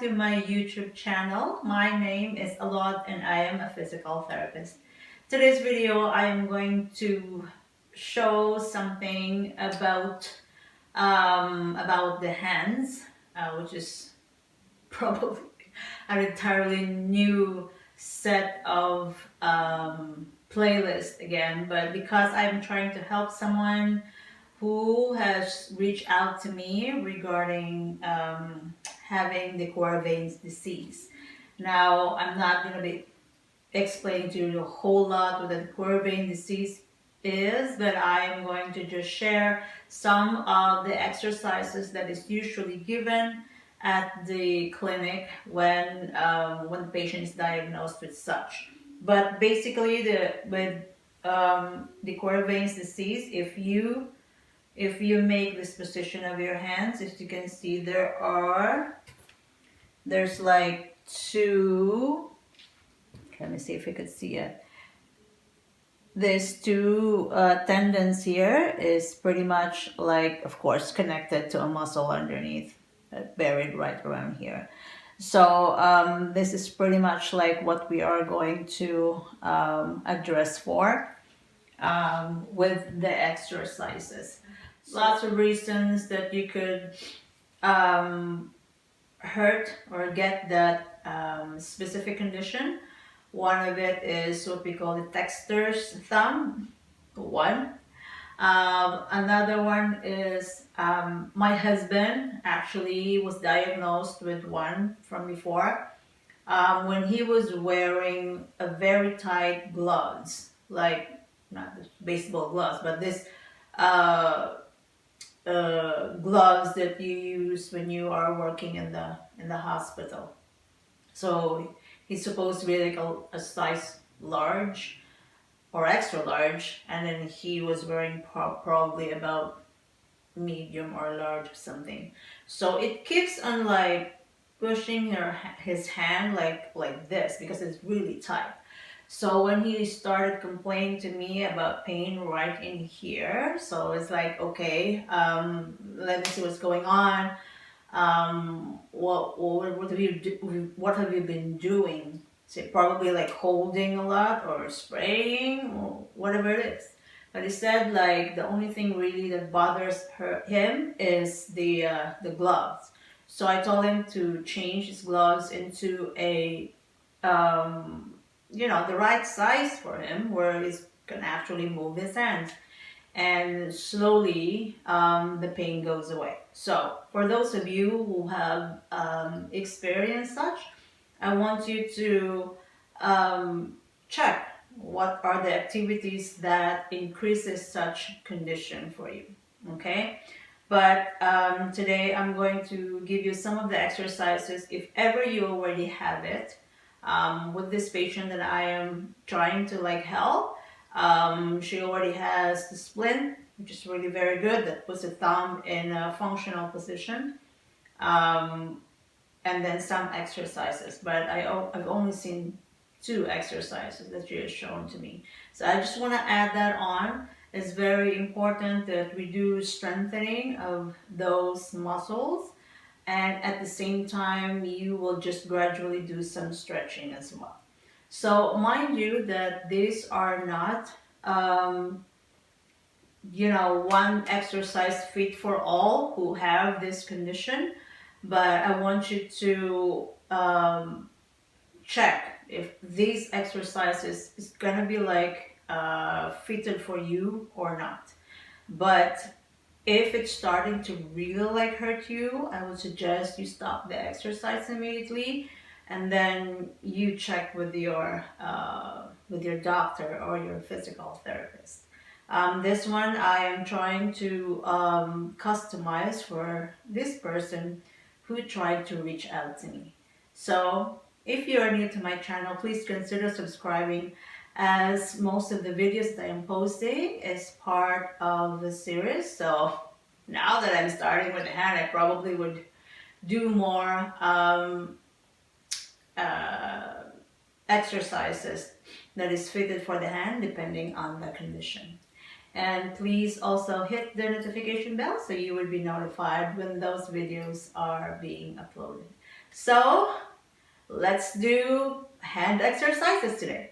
to my YouTube channel. My name is Alotte and I am a physical therapist. Today's video I am going to show something about the hands, which is probably an entirely new set of playlist again. But because I'm trying to help someone who has reached out to me regarding having the Quervain's disease. Now, I'm not going to be explaining to you a whole lot what the Quervain disease is, but I am going to just share some of the exercises that is usually given at the clinic when the patient is diagnosed with such. But basically, the Quervain's disease, if you make this position of your hands, as you can see, there's like two, let me see if you could see it. There's two tendons here is pretty much like, of course, connected to a muscle underneath, buried right around here. So this is pretty much like what we are going to address for with the exercises. Lots of reasons that you could hurt or get that specific condition. One of it is what we call the texter's thumb, one. Another one is my husband actually was diagnosed with one from before when he was wearing a very tight gloves, like not baseball gloves, but this gloves that you use when you are working in the hospital. So he's supposed to be like a size large or extra large, and then he was wearing probably about medium or large or something. So it keeps on like pushing his hand like this because it's really tight. So when he started complaining to me about pain right in here, so it's like, okay, let me see what's going on. What have you been doing? So probably like holding a lot or spraying or whatever it is. But he said like the only thing really that bothers him is the gloves. So I told him to change his gloves into a the right size for him where he can actually move his hands, and slowly the pain goes away. So for those of you who have experienced such, I want you to check what are the activities that increases such condition for you. Okay, but today I'm going to give you some of the exercises if ever you already have it. With this patient that I am trying to like help, she already has the splint, which is really very good. That puts the thumb in a functional position. And then some exercises. But I've only seen two exercises that she has shown to me. So I just want to add that on. It's very important that we do strengthening of those muscles, and at the same time you will just gradually do some stretching as well. So mind you that these are not one exercise fit for all who have this condition, but I want you to check if these exercises is gonna be like fitted for you or not. But if it's starting to really like hurt you, I would suggest you stop the exercise immediately, and then you check with your doctor or your physical therapist. This one I am trying to customize for this person who tried to reach out to me. So if you are new to my channel, please consider subscribing, as most of the videos that I'm posting is part of the series. So now that I'm starting with the hand, I probably would do more exercises that is fitted for the hand depending on the condition. And please also hit the notification bell so you will be notified when those videos are being uploaded. So let's do hand exercises today.